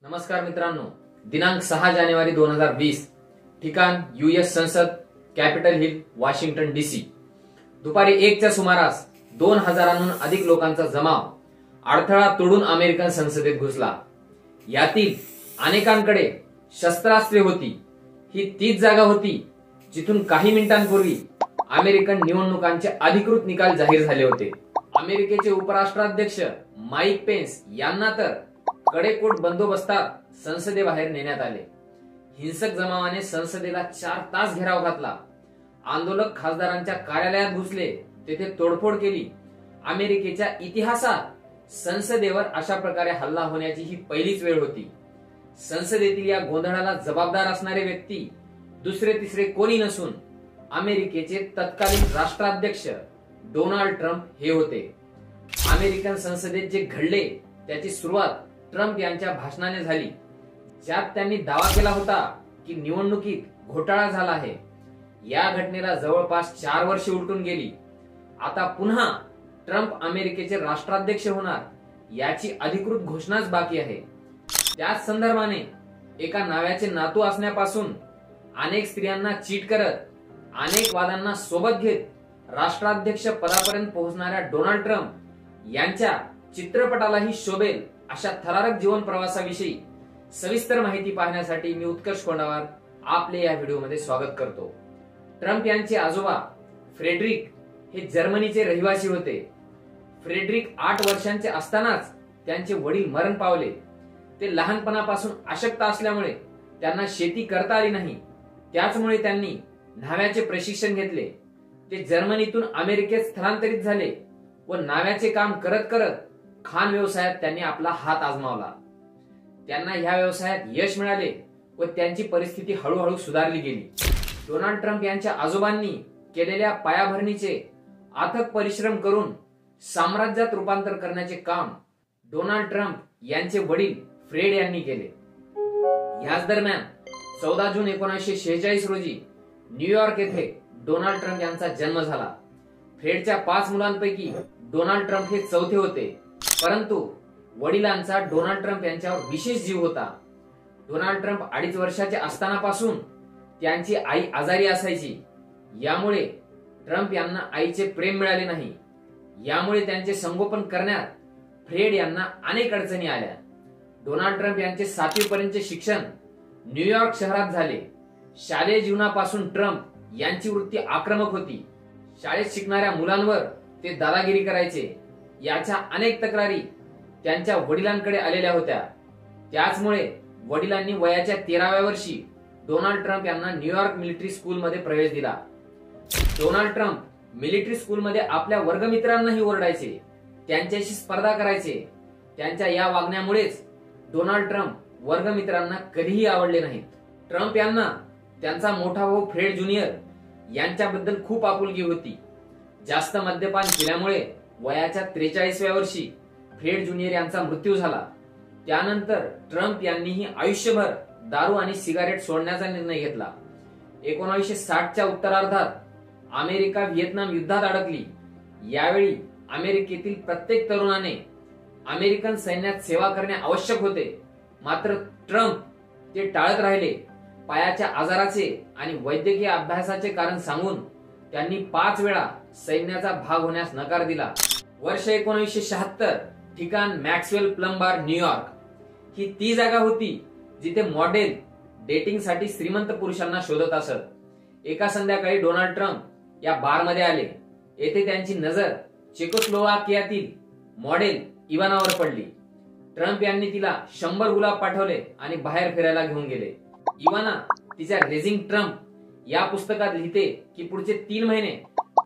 नमस्कार मित्रांनो, दिनांक 6 जानेवारी 2020, ठिकाण यूएस संसद, कॅपिटल हिल, वॉशिंग्टन डीसी. दुपारी 1च्या सुमारास 2000हून अधिक लोकांचा जमाव अडथळा तोडून अमेरिकन संसदेत घुसला. यातील अनेकांकडे शस्त्रास्त्रे होती. ही तीच जागा होती जिथून काही मिनिटांपूर्वी अमेरिकन निवडणुकांचे अधिकृत निकाल जाहीर झाले होते. अमेरिकेचे उपराष्ट्राध्यक्ष माईक पेन्स यांना तर कडेकोट बंदोबस्तात संसदेबाहेर नेण्यात आले. हिंसक जमावाने संसदेला 4 तास घेराव घातला. आंदोलक खासदारांच्या कार्यालयात घुसले, तेथे तोडफोड केली. अमेरिकेच्या इतिहासात संसदेवर अशा प्रकारे हल्ला होण्याची ही पहिलीच वेळ होती. संसदेतील या गोंधळाला जबाबदार असणारे व्यक्ती दुसरे तिसरे कोणी नसून अमेरिकेचे तत्कालीन राष्ट्राध्यक्ष डोनाल्ड ट्रम्प हे होते. अमेरिकन संसदेत जे घडले त्याची सुरुवात ट्रम्प यांच्या भाषणाने झाली, ज्यात त्यांनी दावा केला होता की निवडणुकीत घोटाळा झाला आहे. या घटनेला जवळपास 4 वर्षे उलटून गेली. आता पुन्हा ट्रम्प अमेरिकेचे राष्ट्राध्यक्ष होणार याची अधिकृत घोषणाच बाकी आहे. त्याच संदर्भाने एका नाव्याचे नातू असण्यापासून अनेक स्त्रियांना चीट करत, अनेक वादांना सोबत घेत राष्ट्राध्यक्ष पदापर्यंत पोहोचणाऱ्या डोनाल्ड ट्रम्प यांच्या चित्रपटालाही शोभेल अशा थरारक जीवन प्रवासाविषयी सविस्तर माहिती पाहण्यासाठी मी उत्कर्ष कोंडावार आपले या व्हिडिओमध्ये स्वागत करतो. ट्रम्प यांचे आजोबा फ्रेडरिक हे जर्मनीचे रहिवासी होते. फ्रेडरिक 8 वर्षांचे असतानाच त्यांचे वडील मरण पावले. ते लहानपणापासून अशक्त असल्यामुळे त्यांना शेती करता आली नाही. त्याचमुळे त्यांनी न्हाव्याचे प्रशिक्षण घेतले. ते जर्मनीतून अमेरिकेत स्थलांतरित झाले व न्हाव्याचे काम करत करत खाण व्यवसायात त्यांनी आपला हात आजमावला. त्यांना ह्या व्यवसायात यश मिळाले व त्यांची परिस्थिती हळूहळू सुधारली गेली. डोनाल्ड ट्रम्प यांच्या आजोबांनी केलेल्या पायाभरणीचे अथक परिश्रम करून साम्राज्यात रूपांतर करण्याचे काम डोनाल्ड ट्रम्प यांचे वडील फ्रेड यांनी केले. याच दरम्यान 14 जून 1946 रोजी न्यूयॉर्क येथे डोनाल्ड ट्रम्प यांचा जन्म झाला. फ्रेडच्या 5 मुलांपैकी डोनाल्ड ट्रम्प हे चौथे होते, परंतु वडिलांचा डोनाल्ड ट्रम्प यांच्यावर विशेष जीव होता. डोनाल्ड ट्रम्प 2.5 वर्षाचे असतानापासून त्यांची आई आजारी असायची. यामुळे ट्रम्प यांना आईचे प्रेम मिळाले नाही. यामुळे त्यांचे संगोपन करण्यात फ्रेड यांना अनेक अडचणी आल्या. डोनाल्ड ट्रम्प यांचे 7वी पर्यंतचे शिक्षण न्यूयॉर्क शहरात झाले. शालेय जीवनापासून ट्रम्प यांची वृत्ती आक्रमक होती. शाळेत शिकणाऱ्या मुलांवर ते दादागिरी करायचे. याच्या अनेक तक्रारी त्यांच्या वडिलांकडे आलेल्या होत्या. त्याचमुळे वडिलांनी वयाच्या 13व्या वर्षी डोनाल्ड ट्रम्प यांना न्यूयॉर्क मिलिटरी स्कूलमध्ये प्रवेश दिला. डोनाल्ड ट्रम्प मिलिटरी स्कूलमध्ये आपल्या वर्गमित्रांनाही ओरडायचे, त्यांच्याशी स्पर्धा करायचे. त्यांच्या या वागण्यामुळेच डोनाल्ड ट्रम्प वर्गमित्रांना कधीही आवडले नाहीत. ट्रम्प यांना त्यांचा मोठा भाऊ फ्रेड ज्युनियर यांच्याबद्दल खूप आपुलकी होती. जास्त मद्यपान केल्यामुळे वयाच्या 43व्या वर्षी फ्रेड ज्युनियर यांचा मृत्यू झाला. त्यानंतर ट्रम्प यांनीही आयुष्यभर दारू आणि सिगारेट सोडण्याचा निर्णय घेतला. 1960च्या उत्तरार्धात अमेरिका व्हिएतनाम युद्धात अडकली. यावेळी अमेरिकेतील प्रत्येक तरुणाने अमेरिकन सैन्यात सेवा करणे आवश्यक होते. मात्र ट्रम्प ते टाळत राहिले. पायाच्या आजाराचे आणि वैद्यकीय अभ्यासाचे कारण सांगून त्यांनी 5 वेळा सैन्याचा भाग होण्यास नकार दिला. वर्ष 1976, ठिकाण मॅक्सवेल प्लम बार, न्यूयॉर्क. ही ती जागा होती जिथे मॉडेल डेटिंगसाठी श्रीमंत पुरुषांना शोधत असत. एका संध्याकाळी डोनाल्ड ट्रम्प या बारमध्ये आले. येथे त्यांची नजर चेकोस्लोवाकियातील मॉडेल इवानावर पडली. ट्रम्प यांनी तिला 100 गुलाब पाठवले आणि बाहेर फिरायला घेऊन गेले. इवाना तिच्या रेझिंग ट्रम्प या पुस्तकात लिहिते की पुढचे 3 महिने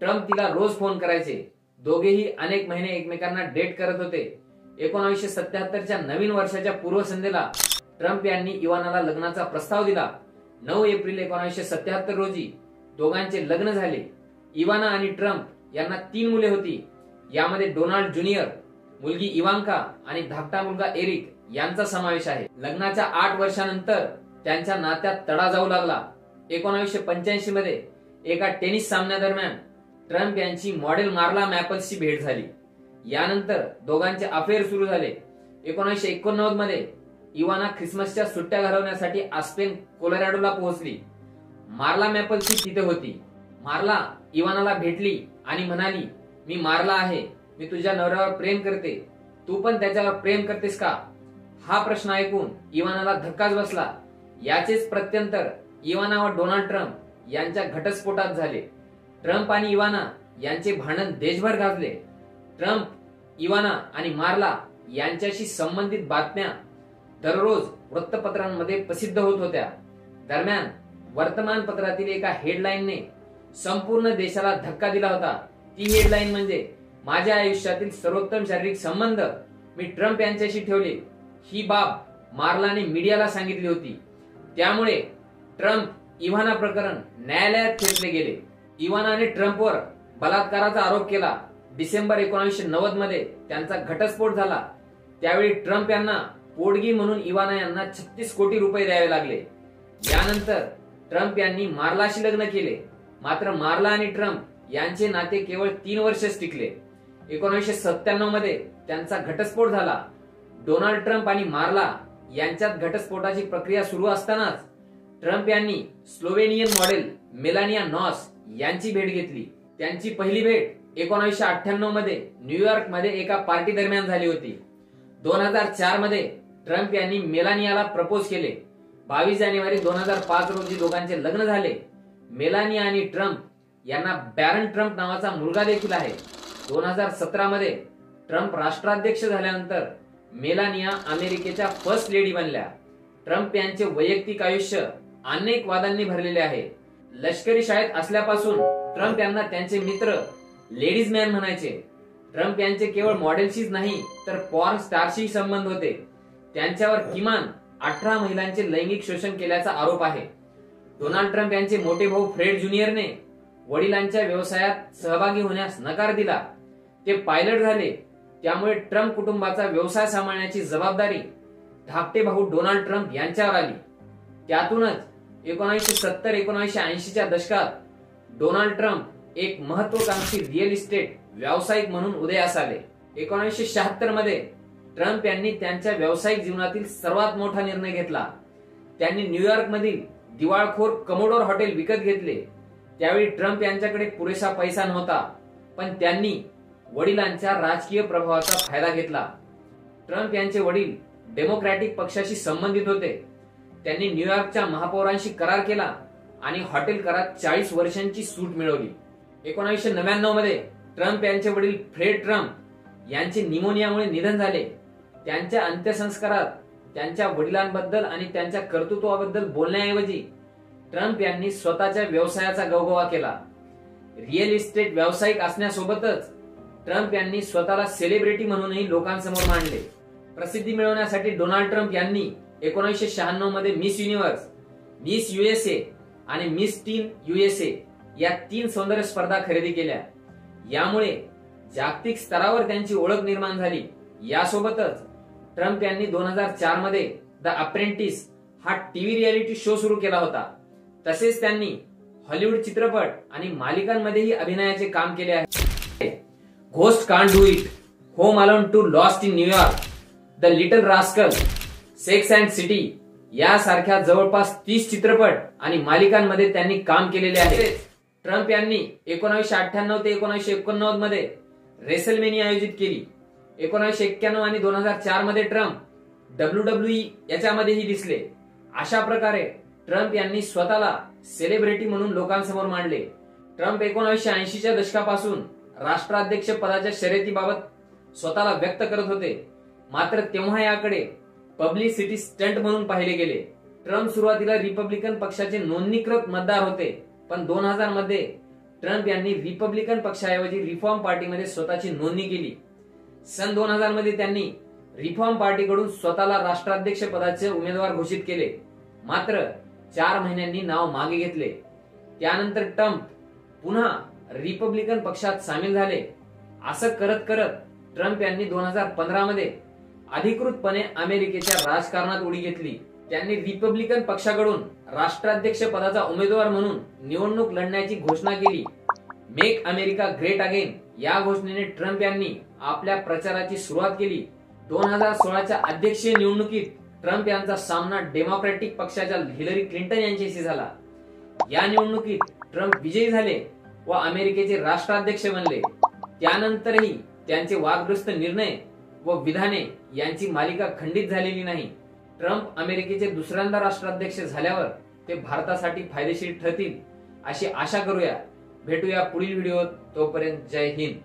ट्रम्प तिला रोज फोन करायचे. दोघेही अनेक महिने एकमेकांना डेट करत होते. 1977च्या नवीन वर्षाच्या पूर्वसंध्येला ट्रम्प यांनी इवानाला लग्नाचा प्रस्ताव दिला. 9 एप्रिल 1977 रोजी दोघांचे लग्न झाले. इवाना आणि ट्रम्प यांना 3 मुले होती. यामध्ये डोनाल्ड ज्युनियर, मुलगी इवांका आणि धाकटा मुलगा एरिक यांचा समावेश आहे. लग्नाच्या 8 वर्षानंतर त्यांच्या नात्यात तडा जाऊ लागला. 1985 मध्ये एका टेनिस सामन्यादरम्यान ट्रम्प यांची मॉडेल मार्ला मॅपल्सची भेट झाली. यानंतर दोघांचे अफेअर सुरू झाले. 1989 मध्ये इवाना ख्रिसमसच्या सुट्ट्या घालवण्यासाठी आस्पेन कोलोरॅडोला पोहोचली. मार्ला मॅपल्सी तिथे होती. मार्ला इवानाला भेटली आणि म्हणाली, मी मार्ला आहे, मी तुझ्या नवऱ्यावर प्रेम करते, तू पण त्याच्यावर प्रेम करतेस का? हा प्रश्न ऐकून इवानाला धक्काच बसला. याचेच प्रत्युत्तर इवाना व डोनाल्ड ट्रम्प यांच्या घटस्फोटात झाले. ट्रम्प आणि इवाना यांचे भांडण देशभर गाजले. ट्रम्प, इवाना आणि मार्ला यांच्याशी संबंधित बातम्या दररोज वृत्तपत्रांमध्ये प्रसिद्ध होत होत्या. दरम्यान वर्तमानपत्रातील एका हेडलाईनने संपूर्ण देशाला धक्का दिला होता. ती हेडलाईन म्हणजे, माझ्या आयुष्यातील सर्वोत्तम शारीरिक संबंध मी ट्रम्प यांच्याशी ठेवले. ही बाब मार्लाने मीडियाला सांगितली होती. त्यामुळे ट्रम्प इवाना प्रकरण न्यायालयात खेचले गेले. इवानाने ट्रम्पवर बलात्काराचा आरोप केला. डिसेंबर 1990 मध्ये त्यांचा घटस्फोट झाला. त्यावेळी ट्रम्प यांना पोटगी म्हणून इवाना यांना 36 कोटी रुपये द्यावे लागले. यानंतर ट्रम्प यांनी मार्लाशी लग्न केले. मात्र मार्ला आणि ट्रम्प यांचे नाते केवळ 3 वर्षच टिकले. 1997 मध्ये त्यांचा घटस्फोट झाला. डोनाल्ड ट्रम्प आणि मार्ला यांच्यात घटस्फोटाची प्रक्रिया सुरू असतानाच ट्रम्प यांनी स्लोवेनियन मॉडेल मेलानिया नॉस यांची भेट घेतली. त्यांची पहिली भेट 1998 मध्ये न्यूयॉर्क मध्ये एका पार्टी दरम्यान झाली होती. 2004 मध्ये ट्रम्प यांनी मेलानियाला प्रपोज केले. 22 जानेवारी 2005 रोजी दोघांचे लग्न झाले. मेलानिया आणि ट्रम्प यांना बॅरन ट्रम्प नावाचा मुलगा देखील आहे. 2017 मध्ये ट्रम्प राष्ट्राध्यक्ष झाल्यानंतर मेलानिया अमेरिकेच्या फर्स्ट लेडी बनल्या. ट्रम्प यांचे वैयक्तिक आयुष्य अनेक वादांनी भरलेले आहे. लष्करी शाळेत असल्यापासून ट्रम्प यांना त्यांचे मित्र लेडीज मॅन म्हणायचे. ट्रम्प यांचे केवळ मॉडेलशीच नाही तर पॉर्न स्टारशी संबंध होते. त्यांच्यावर किमान 18 महिलांचे लैंगिक शोषण केल्याचा आरोप आहे. डोनाल्ड ट्रम्प यांचे मोठे भाऊ फ्रेड ज्युनियरने वडिलांच्या व्यवसायात सहभागी होण्यास नकार दिला. ते पायलट झाले. त्यामुळे ट्रम्प कुटुंबाचा व्यवसाय सांभाळण्याची जबाबदारी धाकटे भाऊ डोनाल्ड ट्रम्प यांच्यावर आली. त्यातूनच 1970-1980च्या दशकात डोनाल्ड ट्रम्प एक महत्वाकांक्षी रिअल इस्टेट व्यावसायिक म्हणून उदयास आले. 1976 मध्ये ट्रम्प यांनी त्यांच्या व्यावसायिक जीवनातील सर्वात मोठा निर्णय घेतला. त्यांनी न्यूयॉर्क मधील दिवाळखोर कमोडोर हॉटेल विकत घेतले. त्यावेळी ट्रम्प यांच्याकडे पुरेसा पैसा नव्हता, पण त्यांनी वडिलांच्या राजकीय प्रभावाचा फायदा घेतला. ट्रम्प यांचे वडील डेमोक्रॅटिक पक्षाशी संबंधित होते. त्यांनी न्यूयॉर्कच्या महापौरांशी करार केला आणि हॉटेल करात 40 वर्षांची सूट मिळवली. 1999 मध्ये ट्रम्प यांचे वडील फ्रेड ट्रम्प यांचे निमोनियामुळे निधन झाले. त्यांच्या अंत्यसंस्कारात त्यांच्या वडिलांबद्दल आणि त्यांच्या कर्तृत्वाबद्दल बोलण्याऐवजी ट्रम्प यांनी स्वतःच्या व्यवसायाचा गवगवा केला. रिअल इस्टेट व्यावसायिक असण्यासोबतच ट्रम्प यांनी स्वतःला सेलिब्रिटी म्हणूनही लोकांसमोर मांडले. प्रसिद्धी मिळवण्यासाठी डोनाल्ड ट्रम्प यांनी 1996 मध्ये मिस युनिव्हर्स, मिस युएसए आणि मिस टीन युएसए या 3 सौंदर्य स्पर्धा खरेदी केल्या. यामुळे जागतिक स्तरावर त्यांची ओळख निर्माण झाली. यासोबतच ट्रम्प यांनी 2004 मध्ये द अप्रेंटिस हा टीव्ही रियालिटी शो सुरू केला होता. तसेच त्यांनी हॉलिवूड चित्रपट आणि मालिकांमध्येही अभिनयाचे काम केले आहे. Ghost can't do it, home alone 2, lost in New York, the little rascal, sex and city यासारख्या जवळपास 30 चित्रपट आणि मालिकांमध्ये त्यांनी काम केलेले आहे. ट्रम्प यांनी 1998 ते 1989 मध्ये रेसलमेनिया आयोजित केली. 1991 आणि 2004 मध्ये ट्रम्प WWE याच्यामध्येही दिसले. अशा प्रकारे ट्रम्प यांनी स्वतःला सेलिब्रिटी म्हणून लोकांसमोर मांडले. ट्रम्प 1980च्या दशकापासून राष्ट्राध्यक्ष पदाच्या शर्यतीबाबत स्वतःला व्यक्त करत होते. मात्र तेव्हा याकडे पब्लिसिटी स्टंट म्हणून पाहिले गेले. ट्रम्प सुरुवातीला रिपब्लिकन पक्षाचे नोंदणीकृत मतदार होते, पण 2000 मध्ये ट्रम्प यांनी रिपब्लिकन पक्षाऐवजी रिफॉर्म पार्टीमध्ये स्वतःची नोंदणी केली. सन 2000 मध्ये त्यांनी रिफॉर्म पार्टीकडून स्वतःला राष्ट्राध्यक्ष पदाचे उमेदवार घोषित केले. मात्र 4 महिन्यांनी नाव मागे घेतले. त्यानंतर ट्रम्प पुन्हा रिपब्लिकन पक्षात सामील झाले. असं करत करत ट्रम्प यांनी 2015 मध्ये अधिकृतपणे अमेरिकेच्या राजकारणात उडी घेतली. त्यांनी रिपब्लिकन पक्षाकडून राष्ट्राध्यक्ष पदाचा उमेदवार म्हणून निवडणूक लढण्याची घोषणा केली. मेक अमेरिका ग्रेट अगेन या घोषणेने ट्रम्प यांनी आपल्या प्रचाराची सुरुवात केली. 2016च्या अध्यक्षीय निवडणुकीत ट्रम्प यांचा सामना डेमोक्रॅटिक पक्षाच्या हिलरी क्लिंटन यांच्याशी झाला. या निवडणुकीत ट्रम्प विजयी झाले व अमेरिकेचे राष्ट्राध्यक्ष बनले. त्यानंतरही त्यांचे वादग्रस्त निर्णय व विधाने यांची मालिका खंडित झालेली नाही. ट्रम्प अमेरिकेचे दुसऱ्यांदा राष्ट्राध्यक्ष झाल्यावर ते भारतासाठी फायदेशीर ठरतील अशी आशा करूया. भेटूया पुढील व्हिडिओत. तोपर्यंत जय हिंद.